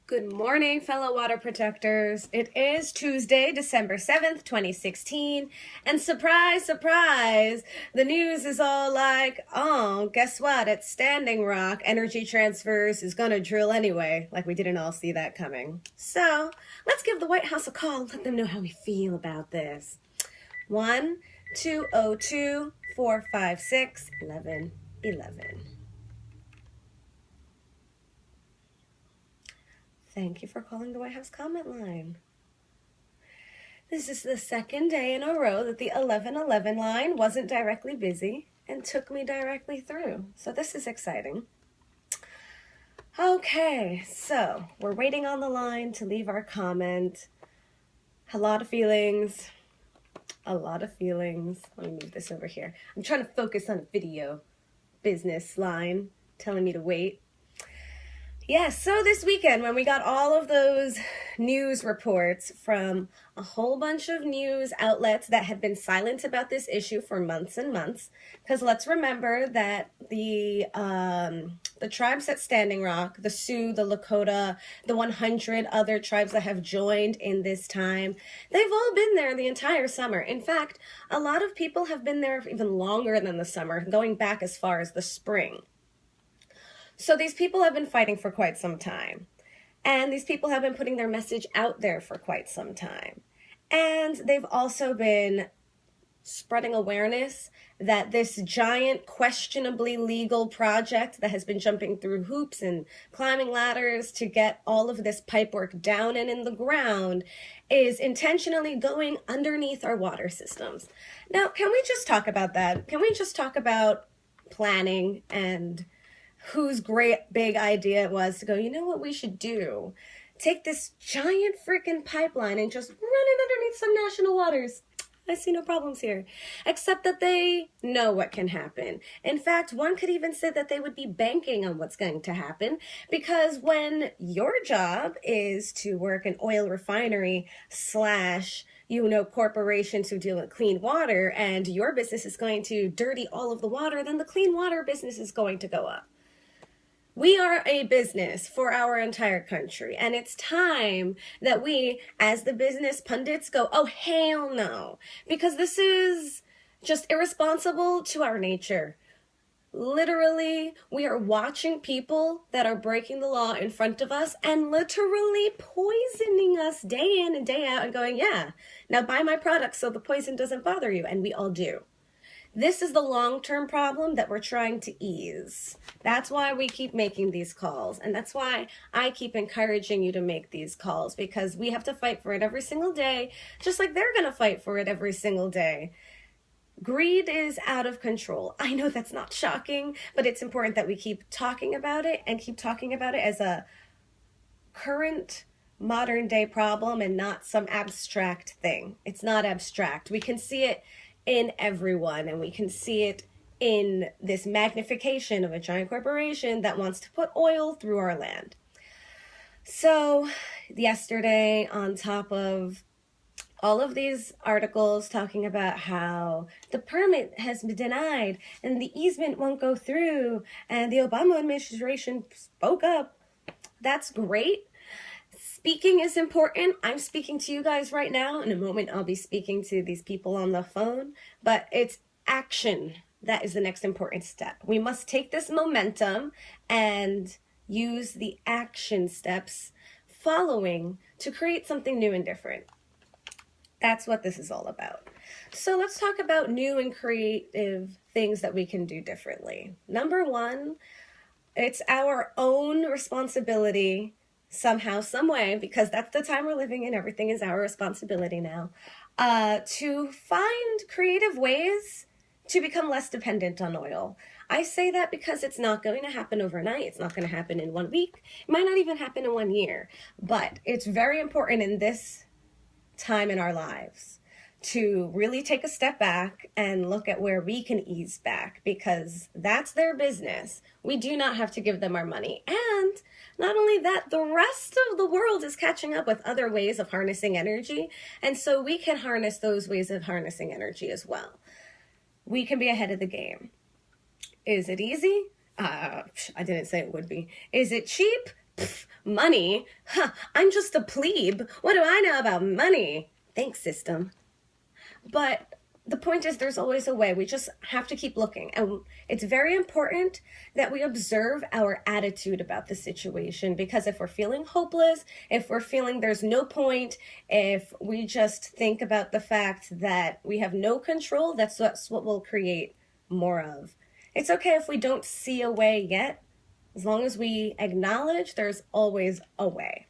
Good morning, fellow water protectors. It is Tuesday, December 7th, 2016, and surprise, surprise, the news is all like, oh, guess what? At Standing Rock, Energy Transfers is gonna drill anyway, like we didn't all see that coming. So, let's give the White House a call and let them know how we feel about this. 1-202-456-1111. Thank you for calling the White House comment line. This is the second day in a row that the 1111 line wasn't directly busy and took me directly through. So this is exciting. Okay, so we're waiting on the line to leave our comment. A lot of feelings. Let me move this over here. I'm trying to focus on a video business line telling me to wait. Yes, so this weekend when we got all of those news reports from a whole bunch of news outlets that had been silent about this issue for months and months, because let's remember that the tribes at Standing Rock, the Sioux, the Lakota, the 100 other tribes that have joined in this time, they've all been there the entire summer. In fact, a lot of people have been there even longer than the summer, going back as far as the spring. So these people have been fighting for quite some time. And these people have been putting their message out there for quite some time. And they've also been spreading awareness that this giant, questionably legal project that has been jumping through hoops and climbing ladders to get all of this pipework down and in the ground is intentionally going underneath our water systems. Now, can we just talk about that? Can we just talk about planning and whose great big idea it was to go, you know what we should do? Take this giant freaking pipeline and just run it underneath some national waters. I see no problems here, except that they know what can happen. In fact, one could even say that they would be banking on what's going to happen, because when your job is to work an oil refinery / corporations who deal with clean water, and your business is going to dirty all of the water, then the clean water business is going to go up. We are a business for our entire country, and it's time that we, as the business pundits, go, oh, hell no, because this is just irresponsible to our nature. Literally, we are watching people that are breaking the law in front of us and literally poisoning us day in and day out and going, yeah, now buy my product so the poison doesn't bother you, and we all do. This is the long-term problem that we're trying to ease. That's why we keep making these calls. And that's why I keep encouraging you to make these calls, because we have to fight for it every single day, just like they're going to fight for it every single day. Greed is out of control. I know that's not shocking, but it's important that we keep talking about it and keep talking about it as a current modern day problem and not some abstract thing. It's not abstract. We can see it in everyone, and we can see it in this magnification of a giant corporation that wants to put oil through our land. So yesterday, on top of all of these articles talking about how the permit has been denied and the easement won't go through and the Obama administration spoke up, that's great. Speaking is important. I'm speaking to you guys right now. In a moment, I'll be speaking to these people on the phone, but it's action that is the next important step. We must take this momentum and use the action steps following to create something new and different. That's what this is all about. So let's talk about new and creative things that we can do differently. Number one, it's our own responsibility somehow, some way, because that's the time we're living in, everything is our responsibility now, to find creative ways to become less dependent on oil. I say that because it's not going to happen overnight. It's not going to happen in 1 week. It might not even happen in 1 year, but it's very important in this time in our lives to really take a step back and look at where we can ease back, because that's their business. We do not have to give them our money. And not only that, the rest of the world is catching up with other ways of harnessing energy. And so we can harness those ways of harnessing energy as well. We can be ahead of the game. Is it easy? I didn't say it would be. Is it cheap? Money? Huh, I'm just a plebe. What do I know about money? Thanks, system. But the point is, there's always a way. We just have to keep looking. And it's very important that we observe our attitude about the situation, because if we're feeling hopeless, if we're feeling there's no point, if we just think about the fact that we have no control, that's what we'll create more of. It's okay if we don't see a way yet. As long as we acknowledge there's always a way.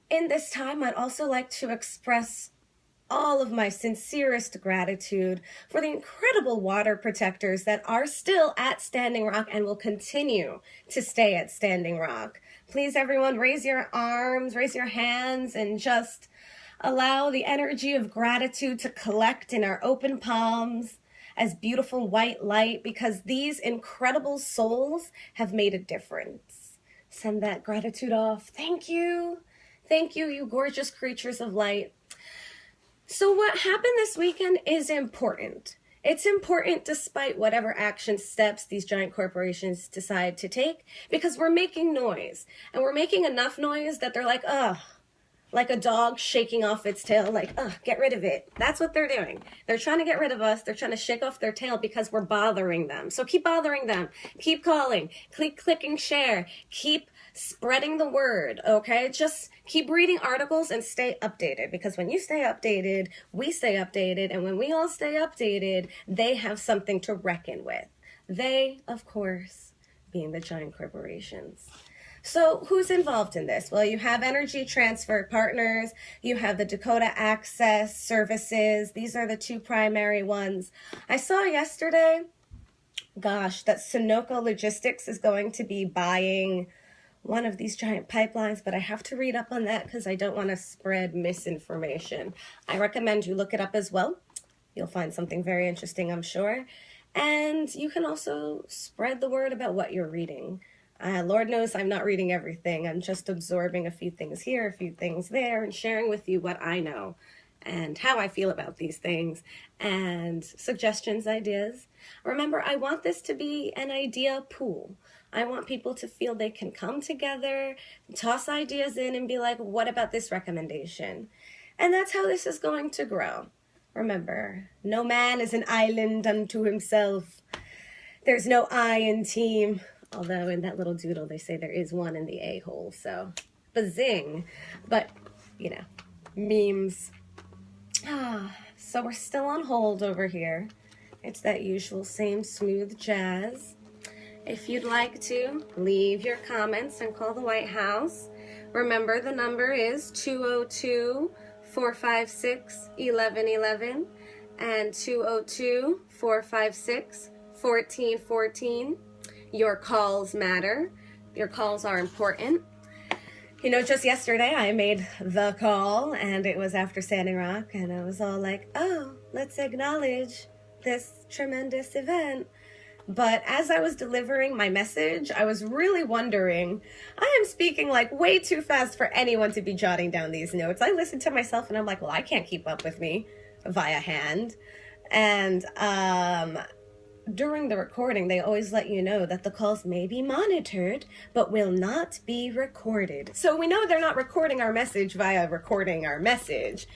In this time, I'd also like to express all of my sincerest gratitude for the incredible water protectors that are still at Standing Rock and will continue to stay at Standing Rock. Please, everyone, raise your arms, raise your hands, and just allow the energy of gratitude to collect in our open palms as beautiful white light, because these incredible souls have made a difference. Send that gratitude off. Thank you. Thank you, you gorgeous creatures of light. So what happened this weekend is important. It's important despite whatever action steps these giant corporations decide to take, because we're making noise. And we're making enough noise that they're like, ugh, like a dog shaking off its tail, like, ugh, get rid of it. That's what they're doing. They're trying to get rid of us. They're trying to shake off their tail because we're bothering them. So keep bothering them. Keep calling. Keep clicking share. Keep spreading the word, okay? Just keep reading articles and stay updated, because when you stay updated, we stay updated, and when we all stay updated, they have something to reckon with. They, of course, being the giant corporations. So who's involved in this? Well, you have Energy Transfer Partners, you have the Dakota Access Services. These are the two primary ones. I saw yesterday, gosh, that Sunoco Logistics is going to be buying one of these giant pipelines, but I have to read up on that because I don't want to spread misinformation. I recommend you look it up as well. You'll find something very interesting, I'm sure. And you can also spread the word about what you're reading. Lord knows I'm not reading everything. I'm just absorbing a few things here, a few things there, and sharing with you what I know and how I feel about these things, and suggestions, ideas. Remember, I want this to be an idea pool. I want people to feel they can come together, toss ideas in, and be like, what about this recommendation? And that's how this is going to grow. Remember, no man is an island unto himself. There's no I in team. Although in that little doodle, they say there is one in the a-hole. So, bazing. But, you know, memes. So we're still on hold over here. It's that usual same smooth jazz. If you'd like to, leave your comments and call the White House. Remember, the number is 202-456-1111 and 202-456-1414. Your calls matter. Your calls are important. You know, just yesterday I made the call, and it was after Standing Rock, and I was all like, oh, let's acknowledge this tremendous event. But as I was delivering my message, I was really wondering, I am speaking like way too fast for anyone to be jotting down these notes. I listened to myself and I'm like, well, I can't keep up with me via hand. And during the recording, they always let you know that the calls may be monitored, but will not be recorded. So we know they're not recording our message via recording our message.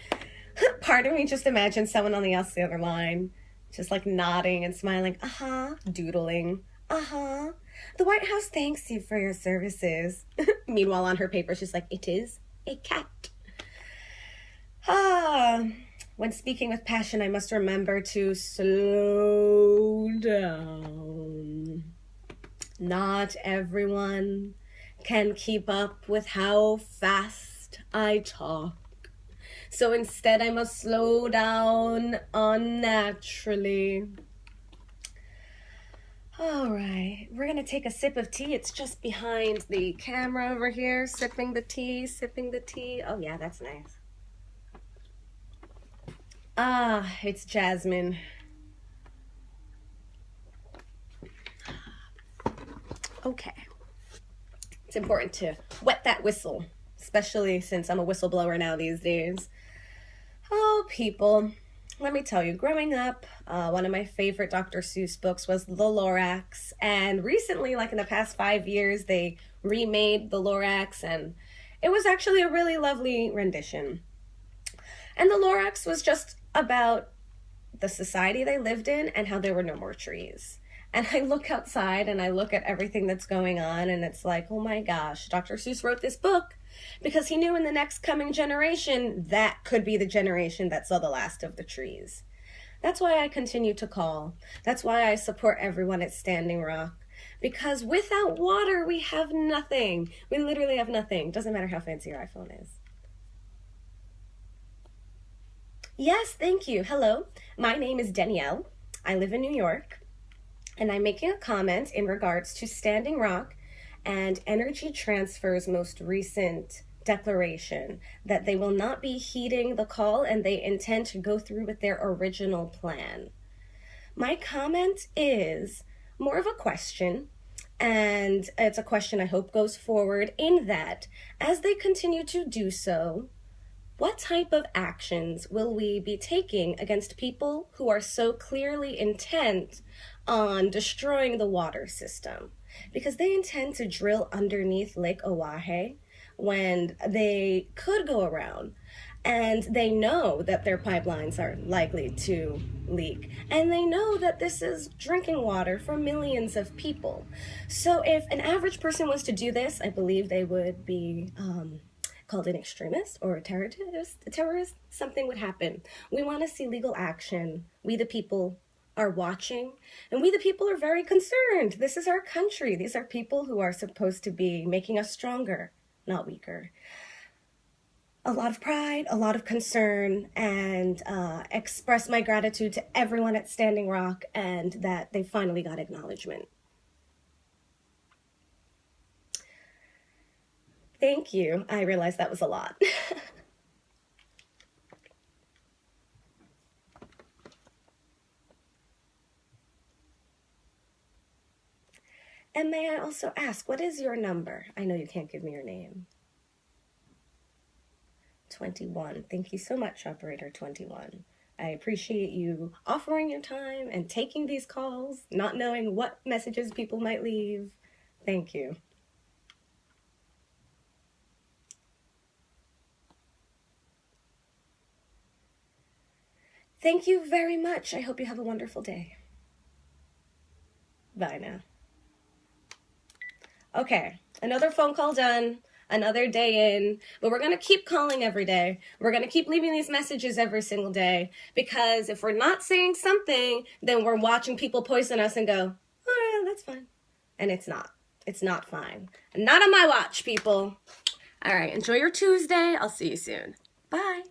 Part of me just imagines someone on the other line, just like nodding and smiling, doodling, the White House thanks you for your services. Meanwhile, on her paper, she's like, it is a cat. When speaking with passion, I must remember to slow down. Not everyone can keep up with how fast I talk. So instead, I must slow down unnaturally. All right, we're going to take a sip of tea. It's just behind the camera over here, sipping the tea, sipping the tea. Oh, yeah, that's nice. It's jasmine. Okay. It's important to wet that whistle, especially since I'm a whistleblower now these days. Oh, people. let me tell you, growing up, one of my favorite Dr. Seuss books was The Lorax. And recently, like in the past 5 years, they remade The Lorax, and it was actually a really lovely rendition. And The Lorax was just about the society they lived in and how there were no more trees. And I look outside and I look at everything that's going on, and it's like, oh my gosh, Dr. Seuss wrote this book because he knew in the next coming generation that could be the generation that saw the last of the trees. That's why I continue to call. That's why I support everyone at Standing Rock. Because without water, we have nothing. We literally have nothing. Doesn't matter how fancy your iPhone is. Yes, thank you. Hello, my name is Danielle. I live in New York, and I'm making a comment in regards to Standing Rock and Energy Transfer's most recent declaration that they will not be heeding the call and they intend to go through with their original plan. My comment is more of a question, and it's a question I hope goes forward in that as they continue to do so, what type of actions will we be taking against people who are so clearly intent on destroying the water system? Because they intend to drill underneath Lake Oahe when they could go around, and they know that their pipelines are likely to leak, and they know that this is drinking water for millions of people. So if an average person was to do this, I believe they would be called an extremist or a terrorist, something would happen. We want to see legal action. We the people are watching, and we the people are very concerned. This is our country. These are people who are supposed to be making us stronger, not weaker. A lot of pride, a lot of concern, and express my gratitude to everyone at Standing Rock and that they finally got acknowledgement. Thank you. I realized that was a lot. And may I also ask, what is your number? I know you can't give me your name. 21. Thank you so much, Operator 21. I appreciate you offering your time and taking these calls, not knowing what messages people might leave. Thank you. Thank you very much. I hope you have a wonderful day. Bye now. Okay, another phone call done, another day in, but we're going to keep calling every day. We're going to keep leaving these messages every single day, because if we're not saying something, then we're watching people poison us and go, oh yeah, that's fine. And it's not. It's not fine. Not on my watch, people. All right, enjoy your Tuesday. I'll see you soon. Bye.